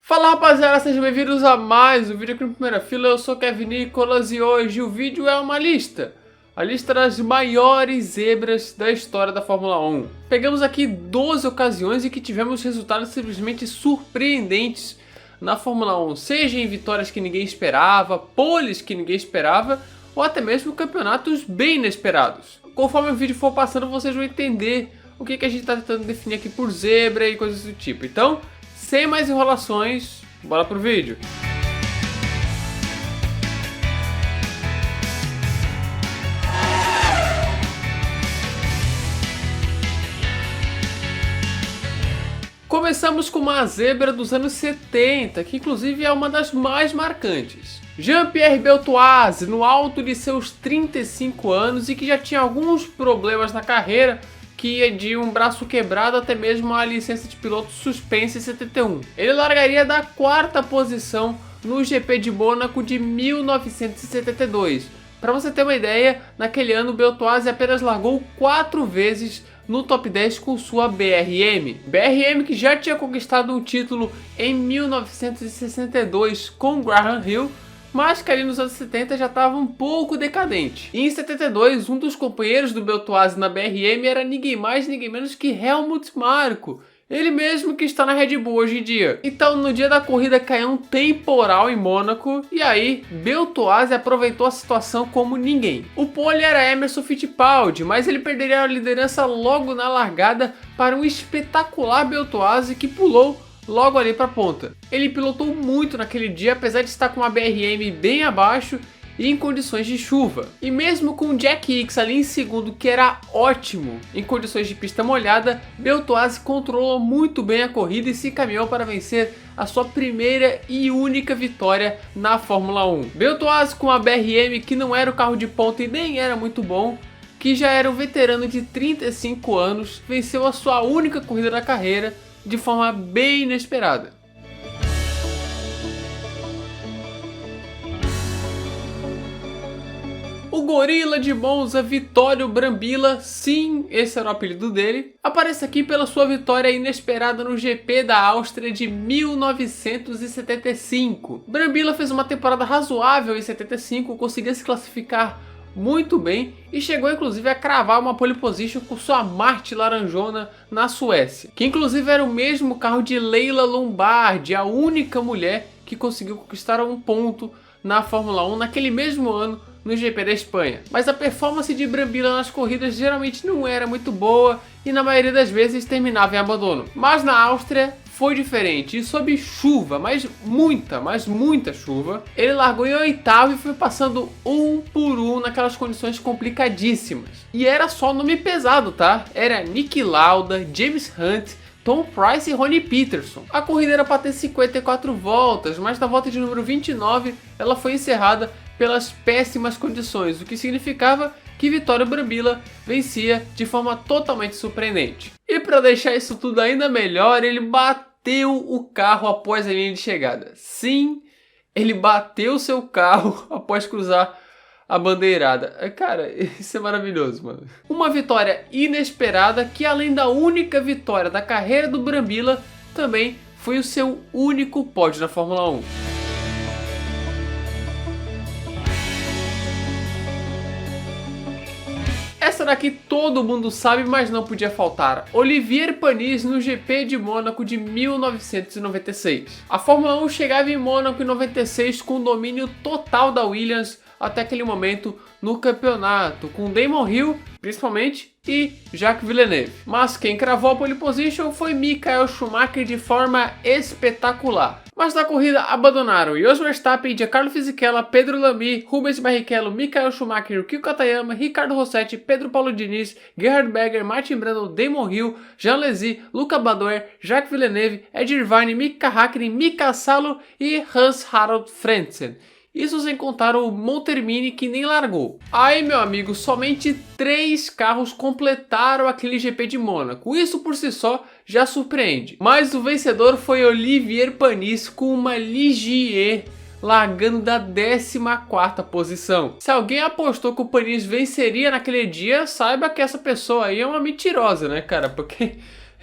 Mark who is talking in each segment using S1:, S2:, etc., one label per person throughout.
S1: Fala rapaziada, sejam bem-vindos a mais um vídeo aqui no Primeira Fila. Eu sou Kevin Nicolas e hoje o vídeo é uma lista. A lista das maiores zebras da história da Fórmula 1. Pegamos aqui 12 ocasiões em que tivemos resultados simplesmente surpreendentes na Fórmula 1. Seja em vitórias que ninguém esperava, poles que ninguém esperava, ou até mesmo campeonatos bem inesperados. Conforme o vídeo for passando, vocês vão entender o que a gente está tentando definir aqui por zebra e coisas do tipo. Então, sem mais enrolações, bora pro vídeo. Começamos com uma zebra dos anos 70, que inclusive é uma das mais marcantes. Jean-Pierre Beltoise, no alto de seus 35 anos e que já tinha alguns problemas na carreira, que ia de um braço quebrado até mesmo a licença de piloto suspensa em 71. Ele largaria da quarta posição no GP de Mônaco de 1972. Para você ter uma ideia, naquele ano Beltoise apenas largou 4 vezes no top 10 com sua BRM. BRM que já tinha conquistado um título em 1962 com Graham Hill, mas que ali nos anos 70 já estava um pouco decadente. E em 72, um dos companheiros do Beltoise na BRM era ninguém mais, ninguém menos que Helmut Marko, ele mesmo que está na Red Bull hoje em dia. Então no dia da corrida caiu um temporal em Mônaco e aí Beltoise aproveitou a situação como ninguém. O pole era Emerson Fittipaldi, mas ele perderia a liderança logo na largada para um espetacular Beltoise que pulou logo ali para a ponta. Ele pilotou muito naquele dia, apesar de estar com uma BRM bem abaixo e em condições de chuva. E mesmo com o Jack Hicks ali em segundo, que era ótimo em condições de pista molhada, Beltoise controlou muito bem a corrida e se encaminhou para vencer a sua primeira e única vitória na Fórmula 1. Beltoise com a BRM que não era o carro de ponta e nem era muito bom, que já era um veterano de 35 anos, venceu a sua única corrida da carreira de forma bem inesperada. O gorila de Monza, Vittorio Brambilla, sim, esse era o apelido dele, aparece aqui pela sua vitória inesperada no GP da Áustria de 1975. Brambilla fez uma temporada razoável em 75, conseguia se classificar muito bem e chegou inclusive a cravar uma pole position com sua Martin laranjona na Suécia, que inclusive era o mesmo carro de Leila Lombardi, a única mulher que conseguiu conquistar um ponto na Fórmula 1 naquele mesmo ano no GP da Espanha. Mas a performance de Brambilla nas corridas geralmente não era muito boa e na maioria das vezes terminava em abandono. Mas na Áustria foi diferente, e sob chuva, mas muita chuva, ele largou em oitavo e foi passando um por um naquelas condições complicadíssimas. E era só nome pesado, tá? Era Niki Lauda, James Hunt, Tom Pryce e Ronnie Peterson. A corrida era para ter 54 voltas, mas na volta de número 29 ela foi encerrada pelas péssimas condições, o que significava que Vittorio Brambilla vencia de forma totalmente surpreendente. E para deixar isso tudo ainda melhor, ele bateu o carro após a linha de chegada. Sim, ele bateu seu carro após cruzar a bandeirada. Cara, isso é maravilhoso, mano. Uma vitória inesperada que, além da única vitória da carreira do Brambilla, também foi o seu único pódio na Fórmula 1. Essa daqui todo mundo sabe, mas não podia faltar. Olivier Panis no GP de Mônaco de 1996. A Fórmula 1 chegava em Mônaco em 96 com domínio total da Williams até aquele momento no campeonato, com Damon Hill principalmente e Jacques Villeneuve. Mas quem cravou a pole position foi Michael Schumacher de forma espetacular. Mas na corrida abandonaram Jos Verstappen, Giancarlo Fisichella, Pedro Lamy, Rubens Barrichello, Michael Schumacher, Kiko Katayama, Ricardo Rossetti, Pedro Paulo Diniz, Gerhard Berger, Martin Brundle, Damon Hill, Jean Alesi, Luca Badoer, Jacques Villeneuve, Ed Irvine, Mika Häkkinen, Mika Salo e Hans Harald Frentzen. Isso sem contar o Montermini que nem largou. Aí, meu amigo, somente 3 carros completaram aquele GP de Mônaco. Isso por si só já surpreende. Mas o vencedor foi Olivier Panis com uma Ligier largando da 14ª posição. Se alguém apostou que o Panis venceria naquele dia, saiba que essa pessoa aí é uma mentirosa, né, cara? Porque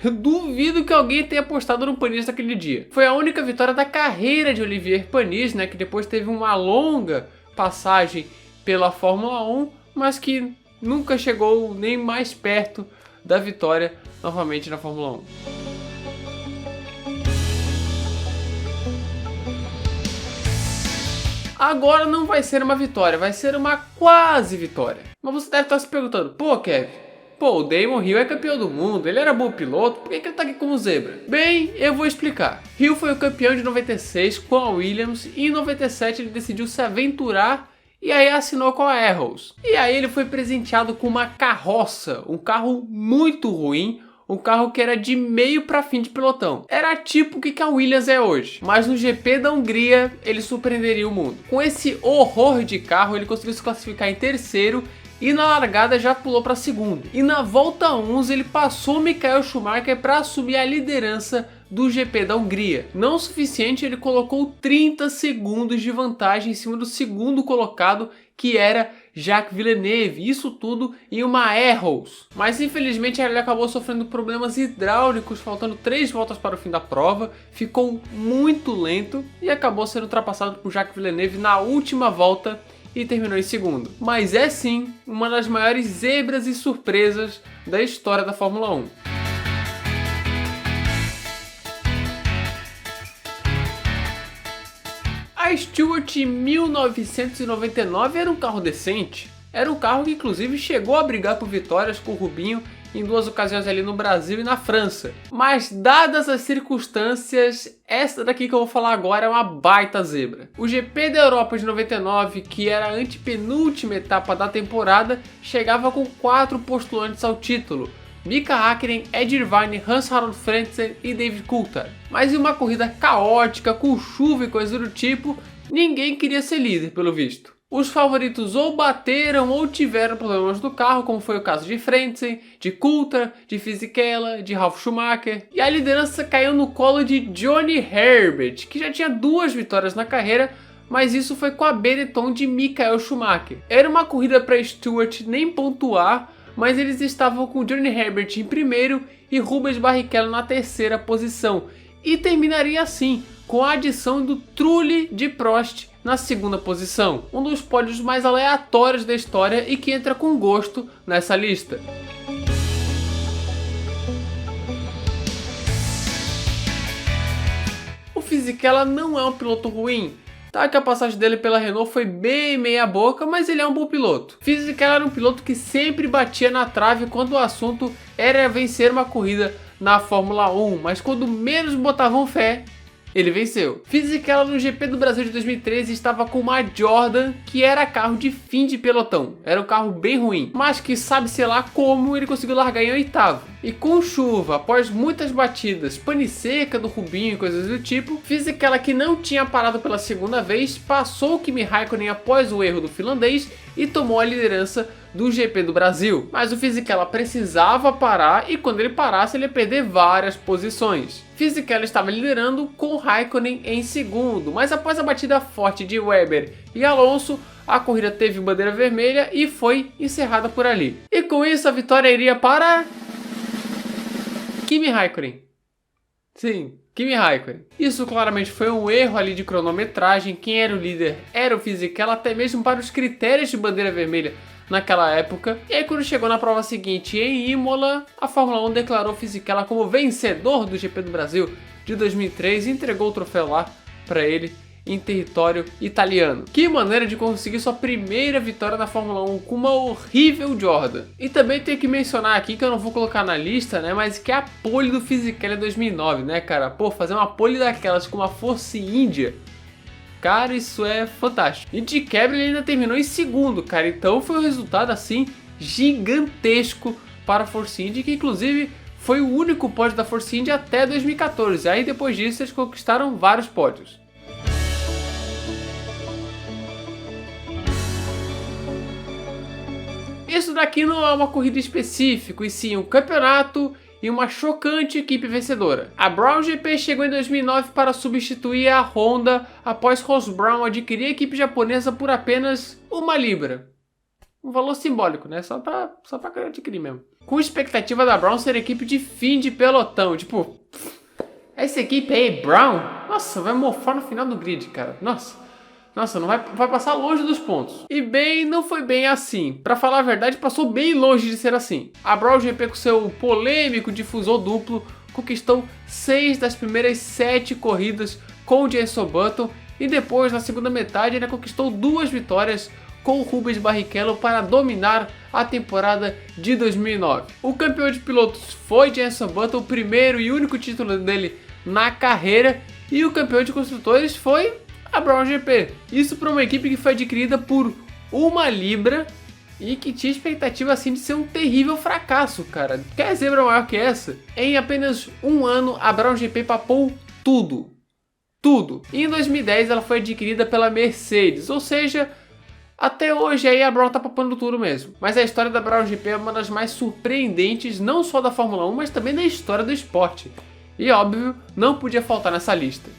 S1: Eu duvido que alguém tenha apostado no Panis naquele dia. Foi a única vitória da carreira de Olivier Panis, né, que depois teve uma longa passagem pela Fórmula 1, mas que nunca chegou nem mais perto da vitória novamente na Fórmula 1. Agora não vai ser uma vitória, vai ser uma quase vitória. Mas você deve estar se perguntando, pô, Kevin, o Damon Hill é campeão do mundo, ele era bom piloto, por que ele tá aqui como zebra? Bem, eu vou explicar. Hill foi o campeão de 96 com a Williams e em 97 ele decidiu se aventurar e aí assinou com a Arrows. E aí ele foi presenteado com uma carroça, um carro muito ruim, um carro que era de meio para fim de pelotão. Era tipo o que a Williams é hoje. Mas no GP da Hungria, ele surpreenderia o mundo. Com esse horror de carro, ele conseguiu se classificar em terceiro e na largada já pulou para segundo. E na volta 11, ele passou o Michael Schumacher para assumir a liderança do GP da Hungria. Não o suficiente, ele colocou 30 segundos de vantagem em cima do segundo colocado, que era Jacques Villeneuve, isso tudo em uma Arrows. Mas infelizmente ele acabou sofrendo problemas hidráulicos, faltando 3 voltas para o fim da prova, ficou muito lento e acabou sendo ultrapassado por Jacques Villeneuve na última volta e terminou em segundo. Mas é sim uma das maiores zebras e surpresas da história da Fórmula 1. A Stewart em 1999 era um carro decente, era um carro que inclusive chegou a brigar por vitórias com o Rubinho em 2 ocasiões ali no Brasil e na França. Mas dadas as circunstâncias, essa daqui que eu vou falar agora é uma baita zebra. O GP da Europa de 99, que era a antepenúltima etapa da temporada, chegava com 4 postulantes ao título: Mika Häkkinen, Ed Irvine, Hans-Harald Frentzen e David Coulthard. Mas em uma corrida caótica, com chuva e coisa do tipo, ninguém queria ser líder, pelo visto. Os favoritos ou bateram ou tiveram problemas do carro, como foi o caso de Frentzen, de Coulthard, de Fisichella, de Ralf Schumacher. E a liderança caiu no colo de Johnny Herbert, que já tinha 2 vitórias na carreira, mas isso foi com a Benetton de Michael Schumacher. Era uma corrida para Stewart nem pontuar, mas eles estavam com Johnny Herbert em primeiro e Rubens Barrichello na terceira posição. E terminaria assim, com a adição do Trulli de Prost na segunda posição. Um dos pódios mais aleatórios da história e que entra com gosto nessa lista. O Fisichella não é um piloto ruim. Tá que a passagem dele pela Renault foi bem meia boca, mas ele é um bom piloto. Fisichella era um piloto que sempre batia na trave quando o assunto era vencer uma corrida na Fórmula 1, mas quando menos botavam fé, ele venceu. Fisichella no GP do Brasil de 2013 estava com uma Jordan, que era carro de fim de pelotão. Era um carro bem ruim, mas que sabe-se lá como ele conseguiu largar em 8º. E com chuva, após muitas batidas, pane seca do Rubinho e coisas do tipo, Fisichella, que não tinha parado pela segunda vez, passou o Kimi Raikkonen após o erro do finlandês e tomou a liderança do GP do Brasil. Mas o Fisichella precisava parar e quando ele parasse ele ia perder várias posições. Fisichella estava liderando com Raikkonen em segundo, mas após a batida forte de Webber e Alonso, a corrida teve bandeira vermelha e foi encerrada por ali. E com isso a vitória iria para Kimi Raikkonen. Sim, Kimi Raikkonen. Isso claramente foi um erro ali de cronometragem. Quem era o líder era o Fisichella, até mesmo para os critérios de bandeira vermelha naquela época. E aí quando chegou na prova seguinte em Imola, a Fórmula 1 declarou Fisichella como vencedor do GP do Brasil de 2003 e entregou o troféu lá para ele em território italiano. Que maneira de conseguir sua primeira vitória na Fórmula 1 com uma horrível Jordan. E também tenho que mencionar aqui, que eu não vou colocar na lista, né, mas que é a pole do Fisichella em 2009, né, cara? Pô, fazer uma pole daquelas com uma Force India, cara, isso é fantástico. E de quebra ele ainda terminou em segundo, cara. Então foi um resultado assim gigantesco para a Force India, que inclusive foi o único pódio da Force India até 2014. Aí depois disso eles conquistaram vários pódios. Isso daqui não é uma corrida específica, e sim um campeonato e uma chocante equipe vencedora. A Brown GP chegou em 2009 para substituir a Honda após Ross Brown adquirir a equipe japonesa por apenas 1 libra. Um valor simbólico, né? Só para adquirir mesmo. com expectativa da Brown ser equipe de fim de pelotão. Tipo, essa equipe aí, Brown, nossa, vai mofar no final do grid, cara. Nossa, não vai passar longe dos pontos. E bem, não foi bem assim. Pra falar a verdade, passou bem longe de ser assim. A Brawl GP com seu polêmico difusor duplo conquistou 6 das primeiras 7 corridas com o Jenson Button e depois, na segunda metade, ainda conquistou 2 vitórias com o Rubens Barrichello para dominar a temporada de 2009. O campeão de pilotos foi Jenson Button, o primeiro e único título dele na carreira, e o campeão de construtores foi a Brawl GP. Isso para uma equipe que foi adquirida por 1 libra e que tinha expectativa assim de ser um terrível fracasso, cara. Quer zebra maior que essa? Em apenas um ano, a Brawl GP papou tudo. E em 2010 ela foi adquirida pela Mercedes, ou seja, até hoje aí a Brawl tá papando tudo mesmo. Mas a história da Brawl GP é uma das mais surpreendentes, não só da Fórmula 1, mas também da história do esporte. E óbvio, não podia faltar nessa lista.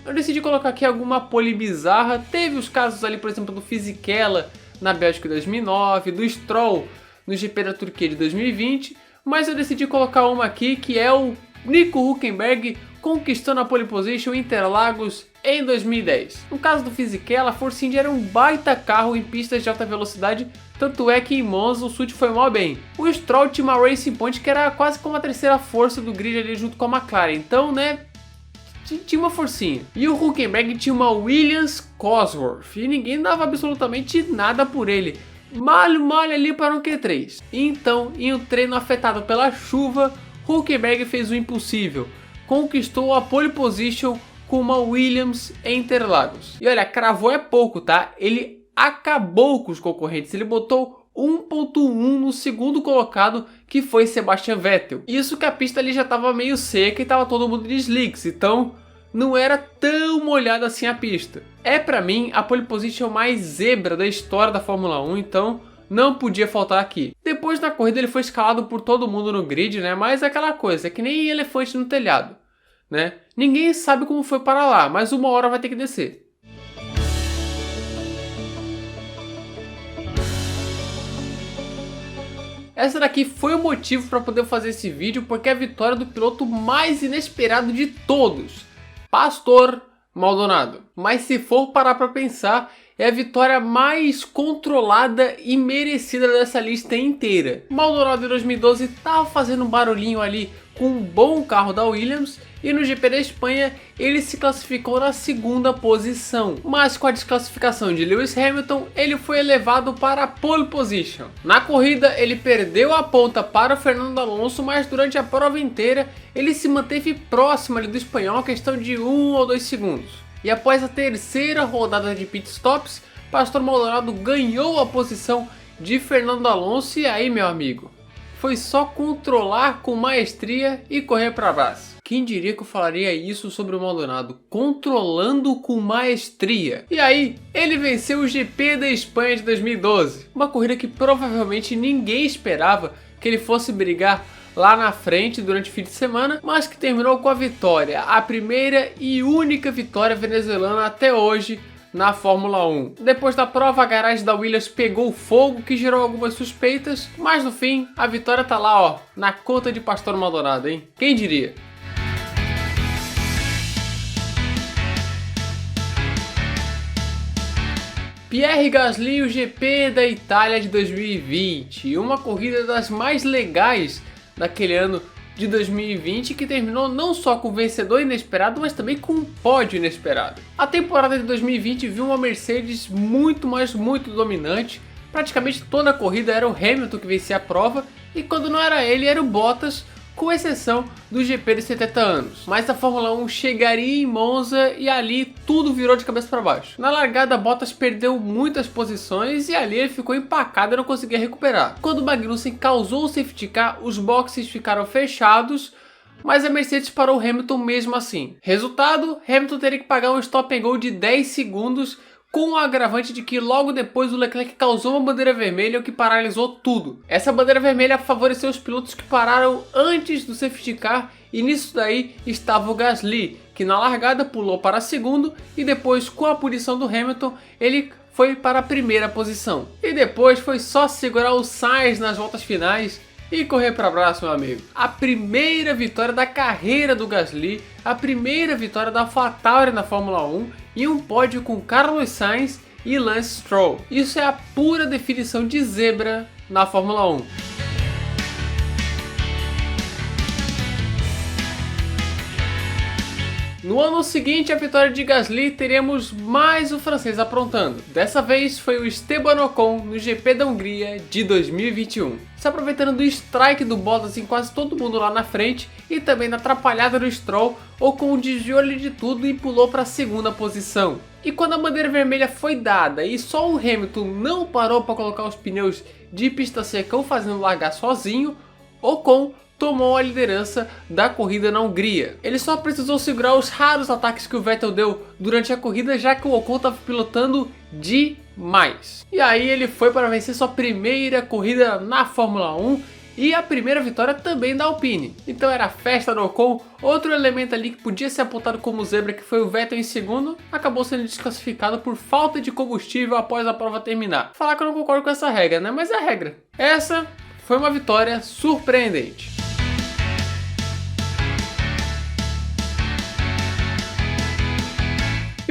S1: Eu decidi colocar aqui alguma pole bizarra. Teve os casos ali, por exemplo, do Fisichella na Bélgica de 2009, do Stroll no GP da Turquia de 2020, mas eu decidi colocar uma aqui que é o Nico Hülkenberg conquistando a pole position em Interlagos em 2010. No caso do Fisichella, a Force India era um baita carro em pistas de alta velocidade, tanto é que em Monza o Sud foi mal bem. O Stroll tinha uma Racing Point que era quase como a terceira força do grid ali junto com a McLaren, então né, tinha uma forcinha. E o Hülkenberg tinha uma Williams Cosworth e ninguém dava absolutamente nada por ele. Malho ali para um Q3. Então, em um treino afetado pela chuva, Hülkenberg fez o impossível. Conquistou a pole position com uma Williams em Interlagos. E olha, cravou é pouco, tá? Ele acabou com os concorrentes. Ele botou 1.1 no segundo colocado, que foi Sebastian Vettel. Isso que a pista ali já estava meio seca e estava todo mundo de slicks, então não era tão molhada assim a pista. É pra mim a pole position mais zebra da história da Fórmula 1, então não podia faltar aqui. Depois na corrida ele foi escalado por todo mundo no grid, né? Mas é aquela coisa, é que nem elefante no telhado, né? Ninguém sabe como foi para lá, mas uma hora vai ter que descer. Essa daqui foi o motivo para poder fazer esse vídeo, porque é a vitória do piloto mais inesperado de todos, Pastor Maldonado. Mas se for parar para pensar, é a vitória mais controlada e merecida dessa lista inteira. Maldonado em 2012 estava fazendo um barulhinho ali com um bom carro da Williams, e no GP da Espanha ele se classificou na segunda posição, mas com a desclassificação de Lewis Hamilton ele foi elevado para a pole position. Na corrida ele perdeu a ponta para o Fernando Alonso, mas durante a prova inteira ele se manteve próximo ali do espanhol, a questão de 1 ou 2 segundos. E após a terceira rodada de pitstops, Pastor Maldonado ganhou a posição de Fernando Alonso, e aí, meu amigo, foi só controlar com maestria e correr para trás. Quem diria que eu falaria isso sobre o Maldonado? Controlando com maestria. E aí, ele venceu o GP da Espanha de 2012. Uma corrida que provavelmente ninguém esperava que ele fosse brigar lá na frente durante o fim de semana, mas que terminou com a vitória. A primeira e única vitória venezuelana até hoje na Fórmula 1. Depois da prova, a garagem da Williams pegou fogo, que gerou algumas suspeitas, mas no fim, a vitória tá lá, ó, na conta de Pastor Maldonado, hein? Quem diria? Pierre Gasly, o GP da Itália de 2020, uma corrida das mais legais daquele ano de 2020, que terminou não só com vencedor inesperado, mas também com um pódio inesperado. A temporada de 2020 viu uma Mercedes muito dominante, praticamente toda a corrida era o Hamilton que vencia a prova, e quando não era ele, era o Bottas, com exceção do GP de 70 anos. Mas a Fórmula 1 chegaria em Monza e ali tudo virou de cabeça para baixo. Na largada, Bottas perdeu muitas posições e ali ele ficou empacado e não conseguia recuperar. Quando Magnussen causou o safety car, os boxes ficaram fechados, mas a Mercedes parou o Hamilton mesmo assim. Resultado, Hamilton teria que pagar um stop and go de 10 segundos com o agravante de que logo depois o Leclerc causou uma bandeira vermelha, o que paralisou tudo. Essa bandeira vermelha favoreceu os pilotos que pararam antes do safety car, e nisso daí estava o Gasly, que na largada pulou para segundo e depois, com a punição do Hamilton, ele foi para a primeira posição. E depois foi só segurar o Sainz nas voltas finais e correr para abraço, meu amigo. A primeira vitória da carreira do Gasly, a primeira vitória da AlphaTauri na Fórmula 1 e um pódio com Carlos Sainz e Lance Stroll. Isso é a pura definição de zebra na Fórmula 1. No ano seguinte à vitória de Gasly, teremos mais o francês aprontando. Dessa vez foi o Esteban Ocon no GP da Hungria de 2021. Se aproveitando do strike do Bottas em quase todo mundo lá na frente e também da atrapalhada do Stroll, Ocon desviou ali de tudo e pulou para a segunda posição. E quando a bandeira vermelha foi dada e só o Hamilton não parou para colocar os pneus de pista seca ou fazendo largar sozinho, Ocon tomou a liderança da corrida na Hungria. Ele só precisou segurar os raros ataques que o Vettel deu durante a corrida, já que o Ocon estava pilotando demais. E aí ele foi para vencer sua primeira corrida na Fórmula 1 e a primeira vitória também da Alpine. Então era a festa do Ocon. Outro elemento ali que podia ser apontado como zebra, que foi o Vettel em segundo, acabou sendo desclassificado por falta de combustível após a prova terminar. Falar que eu não concordo com essa regra, né? Mas é a regra. Essa foi uma vitória surpreendente.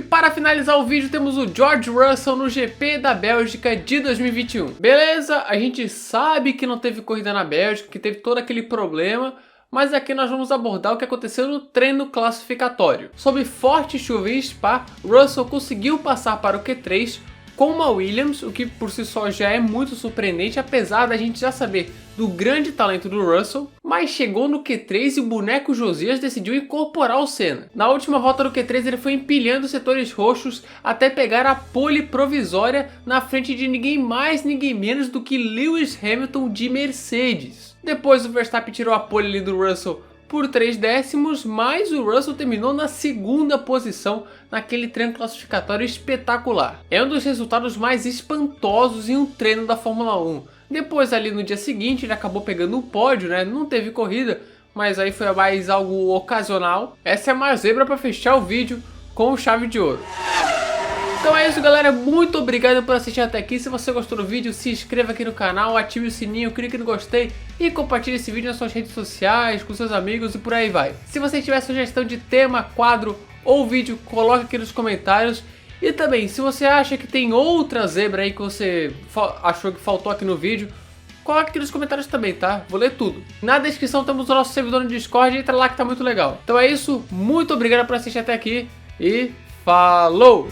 S1: Para finalizar o vídeo, temos o George Russell no GP da Bélgica de 2021. Beleza, a gente sabe que não teve corrida na Bélgica, que teve todo aquele problema, mas aqui nós vamos abordar o que aconteceu no treino classificatório. Sob forte chuva em Spa, Russell conseguiu passar para o Q3 com uma Williams, o que por si só já é muito surpreendente, apesar da gente já saber do grande talento do Russell, mas chegou no Q3 e o boneco Josias decidiu incorporar o Senna. Na última volta do Q3 ele foi empilhando os setores roxos até pegar a pole provisória na frente de ninguém mais, ninguém menos do que Lewis Hamilton de Mercedes. Depois o Verstappen tirou a pole ali do Russell por 3 décimos, mas o Russell terminou na segunda posição naquele treino classificatório espetacular. É um dos resultados mais espantosos em um treino da Fórmula 1. Depois ali no dia seguinte ele acabou pegando o pódio, né? Não teve corrida, mas aí foi mais algo ocasional. Essa é uma zebra para fechar o vídeo com chave de ouro. Então é isso, galera, muito obrigado por assistir até aqui. Se você gostou do vídeo, se inscreva aqui no canal, ative o sininho, clique no gostei e compartilhe esse vídeo nas suas redes sociais, com seus amigos e por aí vai. Se você tiver sugestão de tema, quadro ou vídeo, coloque aqui nos comentários. E também, se você acha que tem outra zebra aí que você achou que faltou aqui no vídeo, coloque aqui nos comentários também, tá? Vou ler tudo. Na descrição temos o nosso servidor no Discord, entra lá que tá muito legal. Então é isso, muito obrigado por assistir até aqui e falou!